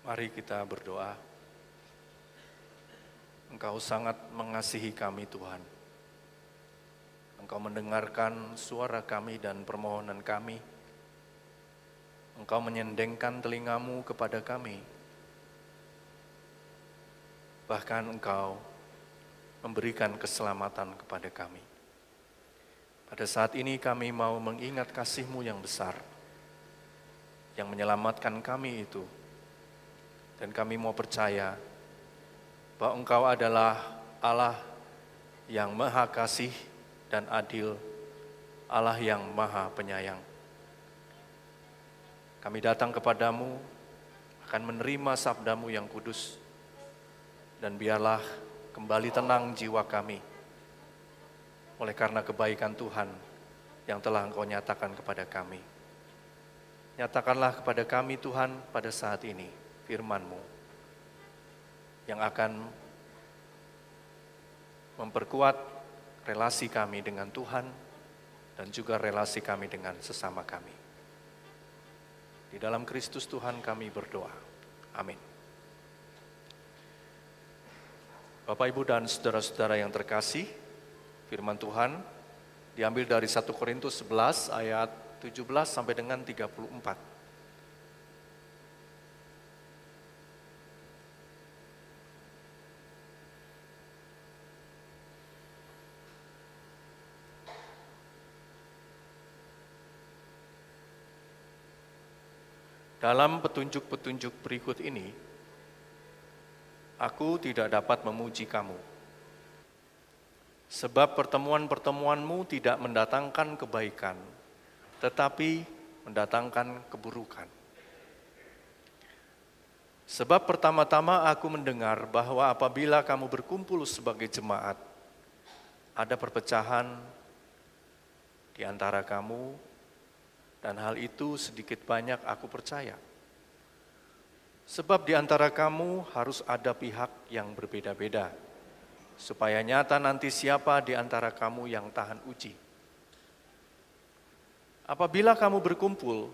Mari kita berdoa. Engkau sangat mengasihi kami Tuhan. Engkau mendengarkan suara kami dan permohonan kami. Engkau menyendengkan telingamu kepada kami. Bahkan Engkau memberikan keselamatan kepada kami. Pada saat ini kami mau mengingat kasih-Mu yang besar, yang menyelamatkan kami itu. Dan kami mau percaya bahwa Engkau adalah Allah yang maha kasih dan adil, Allah yang maha penyayang. Kami datang kepadamu, akan menerima sabdamu yang kudus, dan biarlah kembali tenang jiwa kami, oleh karena kebaikan Tuhan yang telah Engkau nyatakan kepada kami. Nyatakanlah kepada kami Tuhan pada saat ini firman-Mu yang akan memperkuat relasi kami dengan Tuhan dan juga relasi kami dengan sesama kami. Di dalam Kristus Tuhan kami berdoa. Amin. Bapak, Ibu, dan saudara-saudara yang terkasih, firman Tuhan diambil dari 1 Korintus 11 ayat 17 sampai dengan 34. Dalam petunjuk-petunjuk berikut ini, aku tidak dapat memuji kamu. Sebab pertemuan-pertemuanmu tidak mendatangkan kebaikan, tetapi mendatangkan keburukan. Sebab pertama-tama aku mendengar bahwa apabila kamu berkumpul sebagai jemaat, ada perpecahan di antara kamu, dan hal itu sedikit banyak aku percaya. Sebab di antara kamu harus ada pihak yang berbeda-beda, supaya nyata nanti siapa di antara kamu yang tahan uji. Apabila kamu berkumpul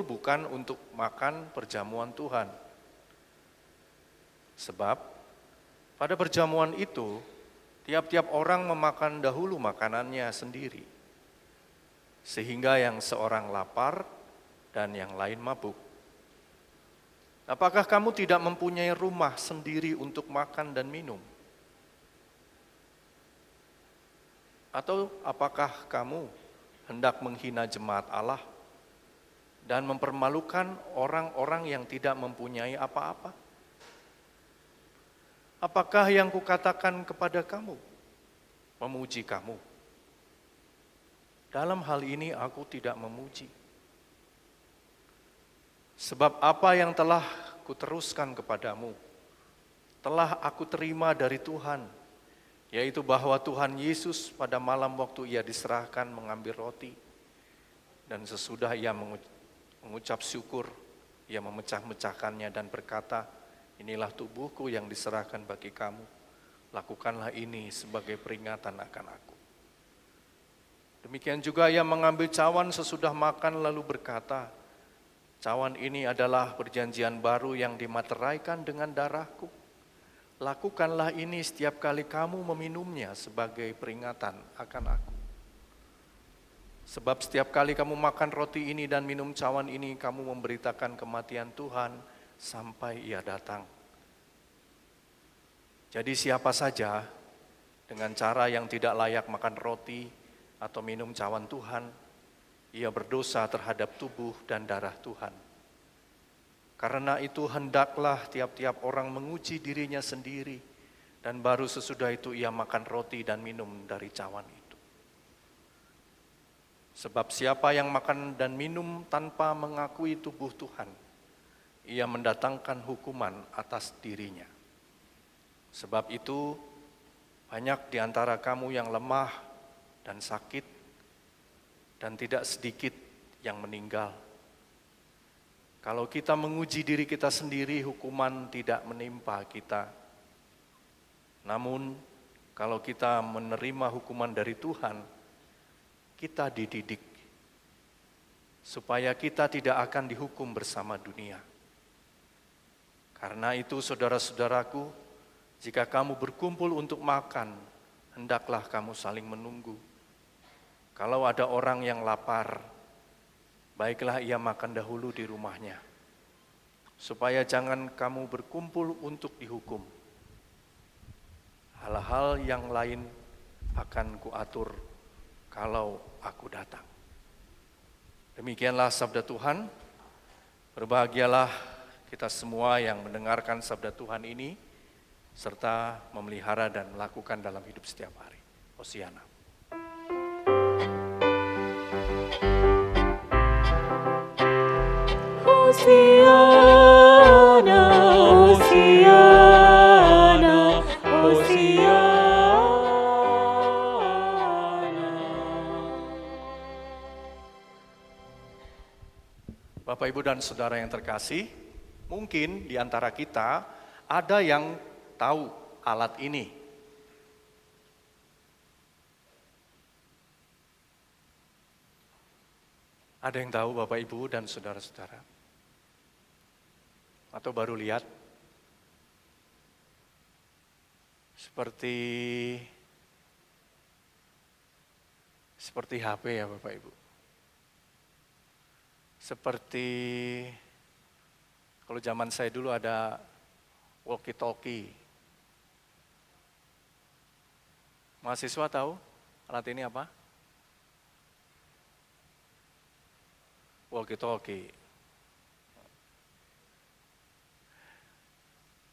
bukan untuk makan perjamuan Tuhan. Sebab pada perjamuan itu, tiap-tiap orang memakan dahulu makanannya sendiri, sehingga yang seorang lapar dan yang lain mabuk. Apakah kamu tidak mempunyai rumah sendiri untuk makan dan minum? Atau apakah kamu hendak menghina jemaat Allah dan mempermalukan orang-orang yang tidak mempunyai apa-apa? Apakah yang kukatakan kepada kamu memuji kamu? Dalam hal ini aku tidak memuji. Sebab apa yang telah kuteruskan kepadamu, telah aku terima dari Tuhan, yaitu bahwa Tuhan Yesus pada malam waktu ia diserahkan mengambil roti, dan sesudah ia mengucap syukur, ia memecah-mecahkannya dan berkata, inilah tubuhku yang diserahkan bagi kamu, lakukanlah ini sebagai peringatan akan aku. Demikian juga ia mengambil cawan sesudah makan lalu berkata, cawan ini adalah perjanjian baru yang dimateraikan dengan darahku. Lakukanlah ini setiap kali kamu meminumnya sebagai peringatan akan aku. Sebab setiap kali kamu makan roti ini dan minum cawan ini, kamu memberitakan kematian Tuhan sampai ia datang. Jadi siapa saja dengan cara yang tidak layak makan roti atau minum cawan Tuhan, ia berdosa terhadap tubuh dan darah Tuhan. Karena itu hendaklah tiap-tiap orang menguji dirinya sendiri, dan baru sesudah itu ia makan roti dan minum dari cawan itu. Sebab siapa yang makan dan minum tanpa mengakui tubuh Tuhan, ia mendatangkan hukuman atas dirinya. Sebab itu banyak di antara kamu yang lemah dan sakit, dan tidak sedikit yang meninggal. Kalau kita menguji diri kita sendiri, hukuman tidak menimpa kita. Namun, kalau kita menerima hukuman dari Tuhan, kita dididik supaya kita tidak akan dihukum bersama dunia. Karena itu saudara-saudaraku, jika kamu berkumpul untuk makan, hendaklah kamu saling menunggu. Kalau ada orang yang lapar, baiklah ia makan dahulu di rumahnya, supaya jangan kamu berkumpul untuk dihukum. Hal-hal yang lain akan kuatur kalau aku datang. Demikianlah sabda Tuhan. Berbahagialah kita semua yang mendengarkan sabda Tuhan ini, serta memelihara dan melakukan dalam hidup setiap hari. Hosiana. Hosiana, Hosiana, Hosiana. Bapak, Ibu, dan Saudara yang terkasih, mungkin di antara kita ada yang tahu alat ini. Ada yang tahu Bapak, Ibu, dan Saudara-saudara? Atau baru lihat? Seperti HP ya Bapak, Ibu. Seperti kalau zaman saya dulu ada walkie-talkie. Mahasiswa tahu alat ini apa? Walkie-talkie.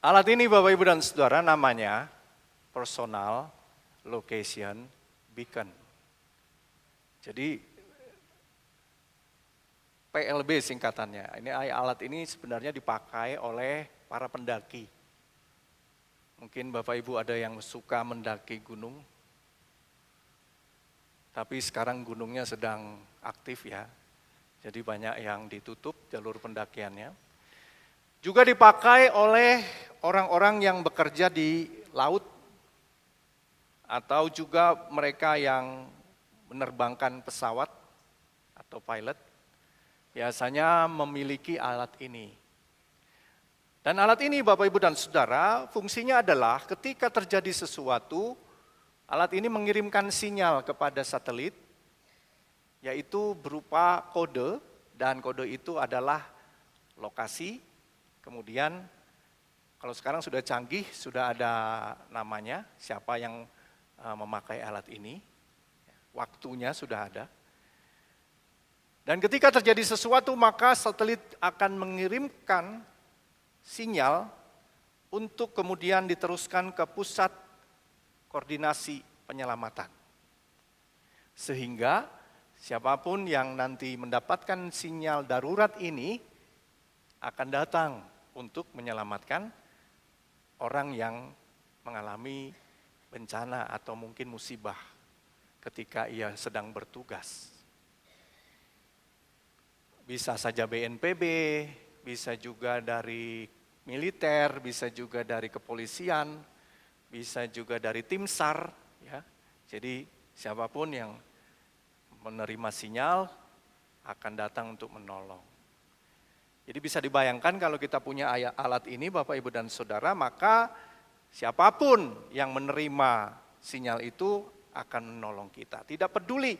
Alat ini Bapak, Ibu, dan Saudara namanya Personal Location Beacon. Jadi PLB singkatannya. Ini alat ini sebenarnya dipakai oleh para pendaki. Mungkin Bapak Ibu ada yang suka mendaki gunung. Tapi sekarang gunungnya sedang aktif ya. Jadi banyak yang ditutup jalur pendakiannya. Juga dipakai oleh orang-orang yang bekerja di laut. Atau juga mereka yang menerbangkan pesawat atau pilot. Biasanya memiliki alat ini. Dan alat ini Bapak, Ibu, dan Saudara, fungsinya adalah ketika terjadi sesuatu, alat ini mengirimkan sinyal kepada satelit, yaitu berupa kode, dan kode itu adalah lokasi, kemudian kalau sekarang sudah canggih, sudah ada namanya, siapa yang memakai alat ini, waktunya sudah ada. Dan ketika terjadi sesuatu, maka satelit akan mengirimkan sinyal untuk kemudian diteruskan ke pusat koordinasi penyelamatan. Sehingga siapapun yang nanti mendapatkan sinyal darurat ini akan datang untuk menyelamatkan orang yang mengalami bencana atau mungkin musibah ketika ia sedang bertugas. Bisa saja BNPB, bisa juga dari militer, bisa juga dari kepolisian, bisa juga dari tim SAR. Ya. Jadi siapapun yang menerima sinyal akan datang untuk menolong. Jadi bisa dibayangkan kalau kita punya alat ini Bapak, Ibu, dan Saudara, maka siapapun yang menerima sinyal itu akan menolong kita. Tidak peduli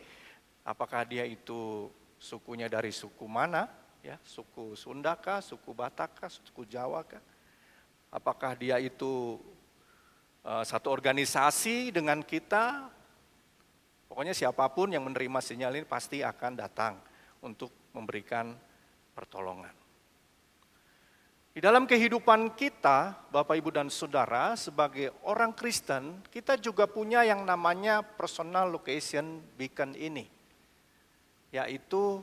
apakah dia itu sukunya dari suku mana, ya, suku Sunda kah, suku Batak kah, suku Jawa kah? Apakah dia itu satu organisasi dengan kita? Pokoknya siapapun yang menerima sinyal ini pasti akan datang untuk memberikan pertolongan. Di dalam kehidupan kita, Bapak, Ibu, dan Saudara, sebagai orang Kristen, kita juga punya yang namanya personal location beacon ini, yaitu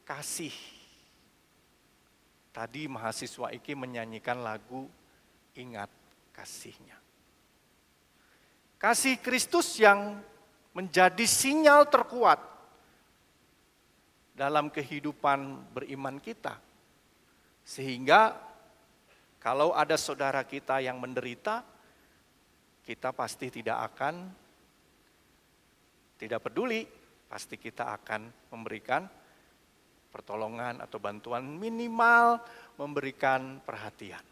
kasih. Tadi mahasiswa Iki menyanyikan lagu Ingat Kasihnya. Kasih Kristus yang menjadi sinyal terkuat dalam kehidupan beriman kita. Sehingga kalau ada saudara kita yang menderita, kita pasti tidak peduli, pasti kita akan memberikan pertolongan atau bantuan, minimal memberikan perhatian.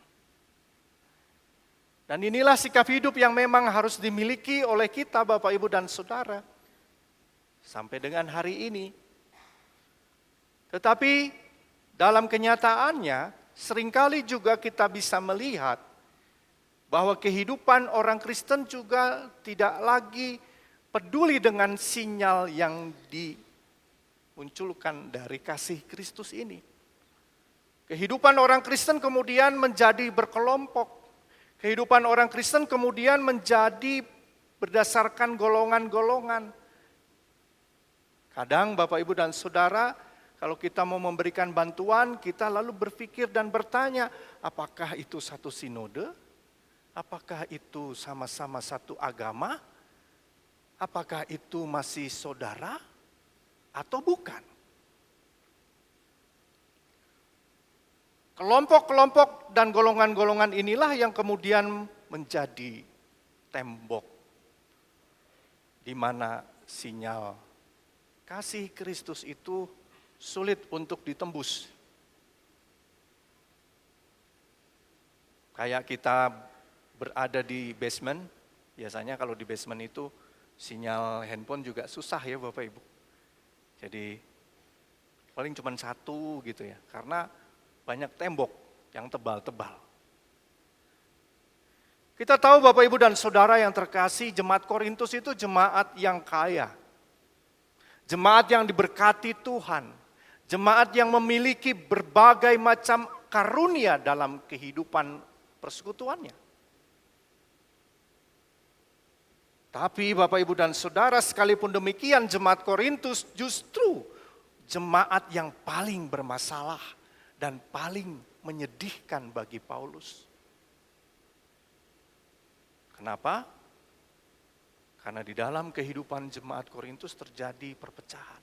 Dan inilah sikap hidup yang memang harus dimiliki oleh kita Bapak, Ibu, dan Saudara. Sampai dengan hari ini. Tetapi dalam kenyataannya, seringkali juga kita bisa melihat bahwa kehidupan orang Kristen juga tidak lagi peduli dengan sinyal yang dimunculkan dari kasih Kristus ini. Kehidupan orang Kristen kemudian menjadi berkelompok. Kehidupan orang Kristen kemudian menjadi berdasarkan golongan-golongan. Kadang Bapak, Ibu, dan Saudara, kalau kita mau memberikan bantuan, kita lalu berpikir dan bertanya, apakah itu satu sinode? Apakah itu sama-sama satu agama? Apakah itu masih saudara? Atau bukan? Kelompok-kelompok dan golongan-golongan inilah yang kemudian menjadi tembok di mana sinyal kasih Kristus itu sulit untuk ditembus. Kayak kita berada di basement, biasanya kalau di basement itu sinyal handphone juga susah ya Bapak Ibu. Jadi paling cuma satu gitu ya, karena banyak tembok yang tebal-tebal. Kita tahu Bapak, Ibu, dan Saudara yang terkasih, jemaat Korintus itu jemaat yang kaya. Jemaat yang diberkati Tuhan. Jemaat yang memiliki berbagai macam karunia dalam kehidupan persekutuannya. Tapi Bapak, Ibu, dan Saudara, sekalipun demikian jemaat Korintus justru jemaat yang paling bermasalah dan paling menyedihkan bagi Paulus. Kenapa? Karena di dalam kehidupan jemaat Korintus terjadi perpecahan.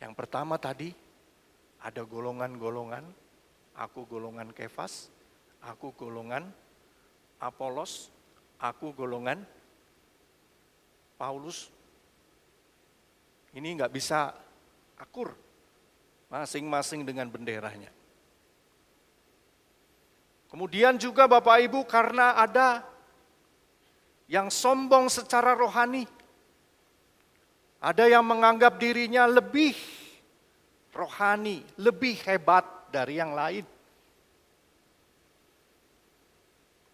Yang pertama tadi, ada golongan-golongan, aku golongan Kefas, aku golongan Apolos, aku golongan Paulus. Ini nggak bisa akur, masing-masing dengan benderanya. Kemudian juga Bapak Ibu, karena ada yang sombong secara rohani. Ada yang menganggap dirinya lebih rohani, lebih hebat dari yang lain.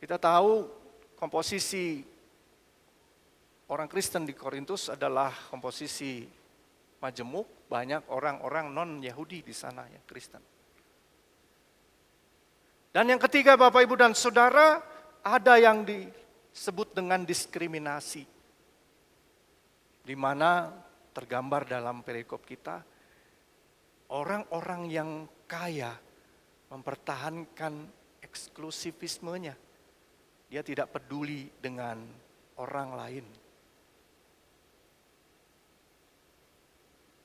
Kita tahu komposisi orang Kristen di Korintus adalah komposisi majemuk, banyak orang-orang non-Yahudi di sana yang Kristen. Dan yang ketiga Bapak, Ibu, dan Saudara, ada yang disebut dengan diskriminasi. Di mana tergambar dalam perikop kita, orang-orang yang kaya mempertahankan eksklusivismenya. Dia tidak peduli dengan orang lain.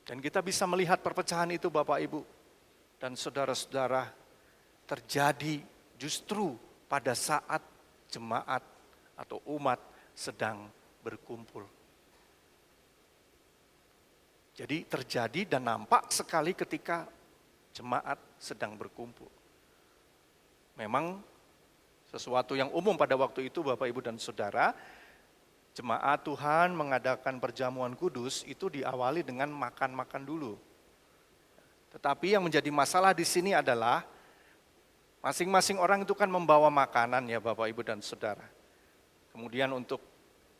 Dan kita bisa melihat perpecahan itu Bapak, Ibu, dan saudara-saudara terjadi justru pada saat jemaat atau umat sedang berkumpul. Jadi terjadi dan nampak sekali ketika jemaat sedang berkumpul. Memang sesuatu yang umum pada waktu itu Bapak, Ibu, dan Saudara, jemaat Tuhan mengadakan perjamuan kudus itu diawali dengan makan-makan dulu. Tetapi yang menjadi masalah di sini adalah masing-masing orang itu kan membawa makanan ya Bapak, Ibu, dan Saudara. Kemudian untuk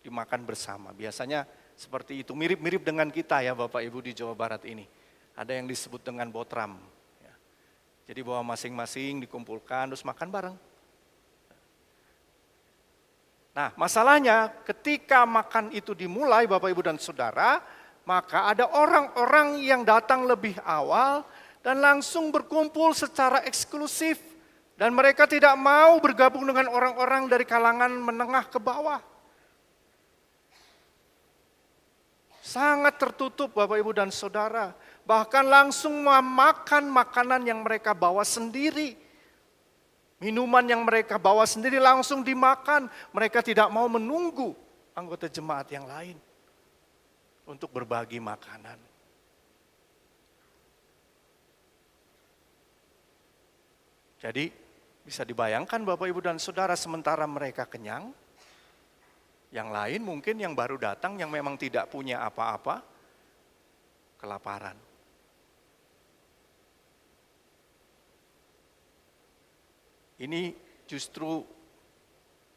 dimakan bersama. Biasanya seperti itu, mirip-mirip dengan kita ya Bapak, Ibu, di Jawa Barat ini. Ada yang disebut dengan botram. Jadi bawa masing-masing dikumpulkan terus makan bareng. Nah, masalahnya ketika makan itu dimulai Bapak, Ibu, dan Saudara, maka ada orang-orang yang datang lebih awal dan langsung berkumpul secara eksklusif. Dan mereka tidak mau bergabung dengan orang-orang dari kalangan menengah ke bawah. Sangat tertutup Bapak, Ibu, dan Saudara. Bahkan langsung memakan makanan yang mereka bawa sendiri. Minuman yang mereka bawa sendiri langsung dimakan. Mereka tidak mau menunggu anggota jemaat yang lain untuk berbagi makanan. Jadi bisa dibayangkan Bapak Ibu dan Saudara, sementara mereka kenyang, yang lain mungkin yang baru datang yang memang tidak punya apa-apa, kelaparan. Ini justru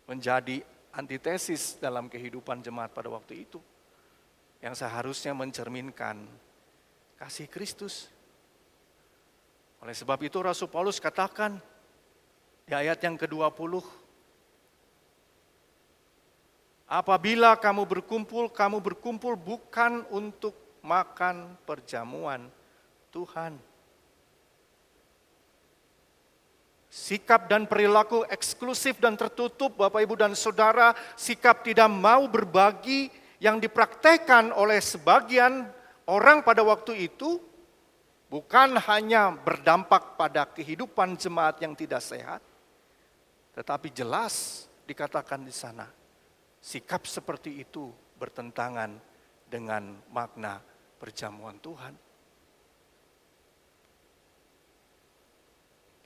menjadi antitesis dalam kehidupan jemaat pada waktu itu, yang seharusnya mencerminkan kasih Kristus. Oleh sebab itu Rasul Paulus katakan di ayat yang ke-20, apabila kamu berkumpul bukan untuk makan perjamuan Tuhan. Sikap dan perilaku eksklusif dan tertutup Bapak Ibu dan Saudara, sikap tidak mau berbagi yang dipraktekkan oleh sebagian orang pada waktu itu, bukan hanya berdampak pada kehidupan jemaat yang tidak sehat, tetapi jelas dikatakan di sana, sikap seperti itu bertentangan dengan makna perjamuan Tuhan.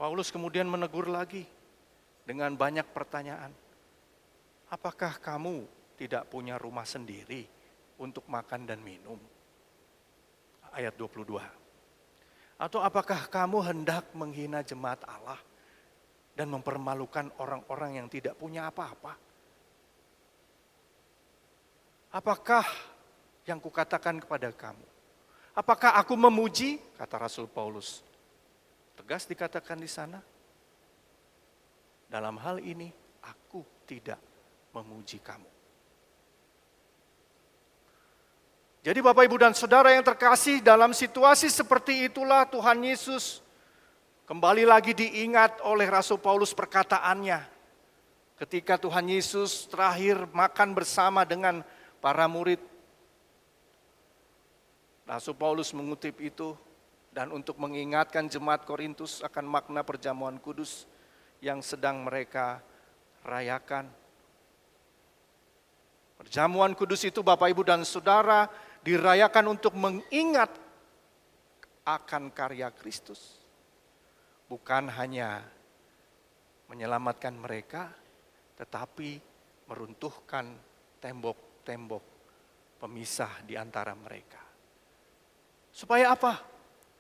Paulus kemudian menegur lagi dengan banyak pertanyaan. Apakah kamu tidak punya rumah sendiri untuk makan dan minum? Ayat 22. Atau apakah kamu hendak menghina jemaat Allah dan mempermalukan orang-orang yang tidak punya apa-apa? Apakah yang kukatakan kepada kamu? Apakah aku memuji? Kata Rasul Paulus. Tegas dikatakan di sana, dalam hal ini aku tidak memuji kamu. Jadi Bapak Ibu dan Saudara yang terkasih, dalam situasi seperti itulah Tuhan Yesus kembali lagi diingat oleh Rasul Paulus perkataannya. Ketika Tuhan Yesus terakhir makan bersama dengan para murid, Rasul Paulus mengutip itu, dan untuk mengingatkan jemaat Korintus akan makna perjamuan kudus yang sedang mereka rayakan. Perjamuan kudus itu Bapak Ibu dan Saudara dirayakan untuk mengingat akan karya Kristus. Bukan hanya menyelamatkan mereka, tetapi meruntuhkan tembok-tembok pemisah di antara mereka. Supaya apa?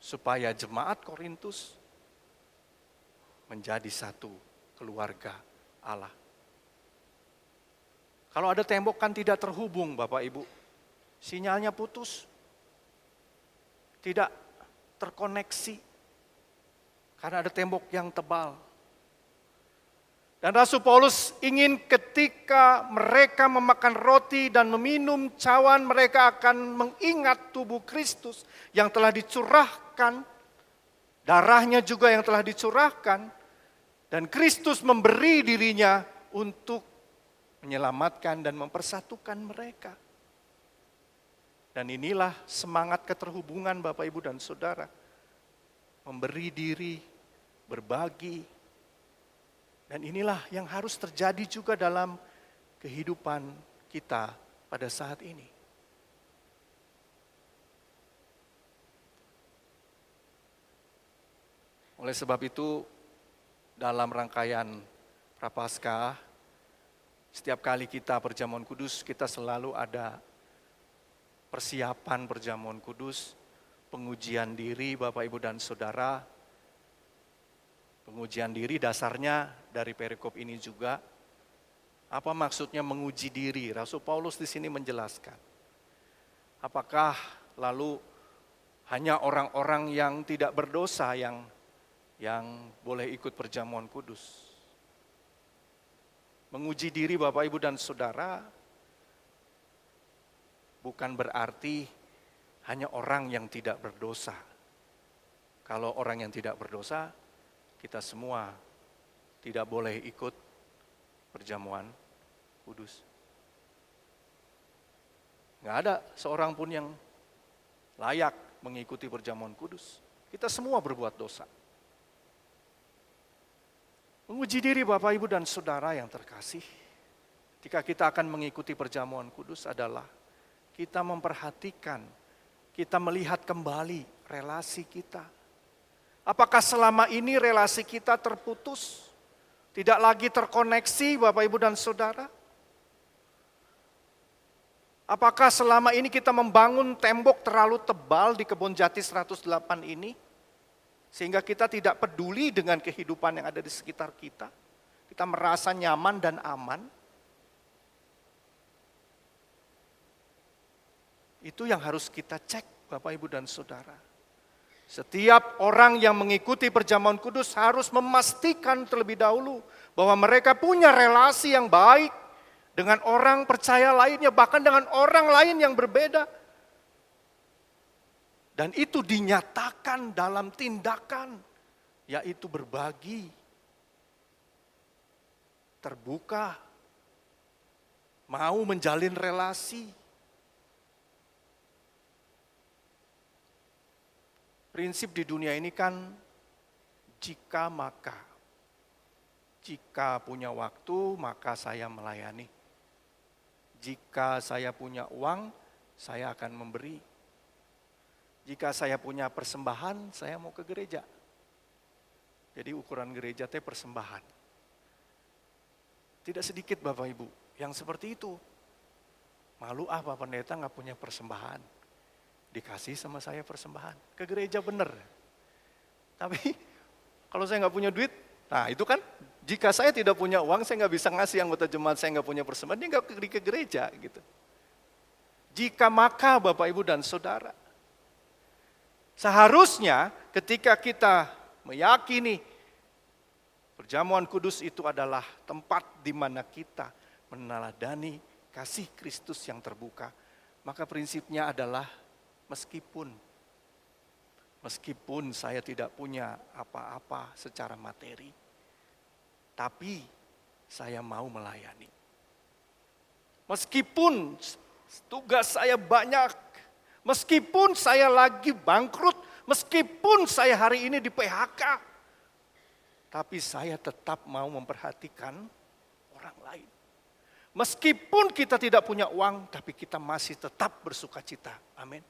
Supaya jemaat Korintus menjadi satu keluarga Allah. Kalau ada tembok kan tidak terhubung Bapak Ibu, sinyalnya putus, tidak terkoneksi, karena ada tembok yang tebal. Dan Rasul Paulus ingin ketika mereka memakan roti dan meminum cawan, mereka akan mengingat tubuh Kristus yang telah dicurahkan, darahnya juga yang telah dicurahkan, dan Kristus memberi dirinya untuk menyelamatkan dan mempersatukan mereka. Dan inilah semangat keterhubungan Bapak Ibu dan Saudara. Memberi diri, berbagi. Dan inilah yang harus terjadi juga dalam kehidupan kita pada saat ini. Oleh sebab itu, dalam rangkaian Prapaskah, setiap kali kita perjamuan kudus, kita selalu ada persiapan perjamuan kudus, pengujian diri Bapak Ibu dan Saudara. Pengujian diri dasarnya dari perikop ini juga. Apa maksudnya menguji diri? Rasul Paulus di sini menjelaskan. Apakah lalu hanya orang-orang yang tidak berdosa yang boleh ikut perjamuan kudus? Menguji diri Bapak Ibu dan Saudara bukan berarti hanya orang yang tidak berdosa. Kalau orang yang tidak berdosa, kita semua tidak boleh ikut perjamuan kudus. Nggak ada seorang pun yang layak mengikuti perjamuan kudus. Kita semua berbuat dosa. Menguji diri Bapak Ibu dan Saudara yang terkasih, ketika kita akan mengikuti perjamuan kudus adalah kita memperhatikan, kita melihat kembali relasi kita. Apakah selama ini relasi kita terputus? Tidak lagi terkoneksi Bapak Ibu dan Saudara? Apakah selama ini kita membangun tembok terlalu tebal di Kebon Jati 108 ini? Sehingga kita tidak peduli dengan kehidupan yang ada di sekitar kita. Kita merasa nyaman dan aman. Itu yang harus kita cek Bapak Ibu dan Saudara. Setiap orang yang mengikuti perjamuan kudus harus memastikan terlebih dahulu bahwa mereka punya relasi yang baik dengan orang percaya lainnya, bahkan dengan orang lain yang berbeda. Dan itu dinyatakan dalam tindakan, yaitu berbagi, terbuka, mau menjalin relasi. Prinsip di dunia ini kan jika maka. Jika punya waktu, maka saya melayani. Jika saya punya uang, saya akan memberi. Jika saya punya persembahan, saya mau ke gereja. Jadi ukuran gereja teh persembahan. Tidak sedikit Bapak Ibu yang seperti itu. Malu Pak Pendeta nggak punya persembahan. Dikasih sama saya persembahan. Ke gereja bener. Tapi kalau saya nggak punya duit, nah itu kan jika saya tidak punya uang, saya nggak bisa ngasih anggota jemaat saya nggak punya persembahan, dia nggak pergi ke gereja gitu. Jika maka Bapak Ibu dan Saudara, seharusnya ketika kita meyakini perjamuan kudus itu adalah tempat di mana kita meneladani kasih Kristus yang terbuka, maka prinsipnya adalah Meskipun saya tidak punya apa-apa secara materi, tapi saya mau melayani. Meskipun tugas saya banyak, meskipun saya lagi bangkrut, meskipun saya hari ini di PHK, tapi saya tetap mau memperhatikan orang lain. Meskipun kita tidak punya uang, tapi kita masih tetap bersukacita. Amin.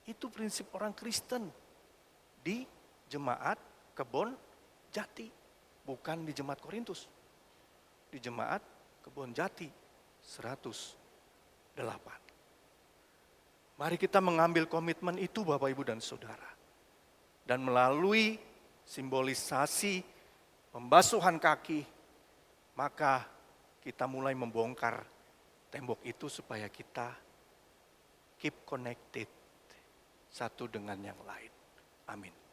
Itu prinsip orang Kristen di jemaat Kebon Jati, bukan di jemaat Korintus. Di jemaat Kebon Jati 108. Mari kita mengambil komitmen itu Bapak Ibu dan Saudara. Dan melalui simbolisasi pembasuhan kaki, maka kita mulai membongkar tembok itu supaya kita keep connected satu dengan yang lain. Amin.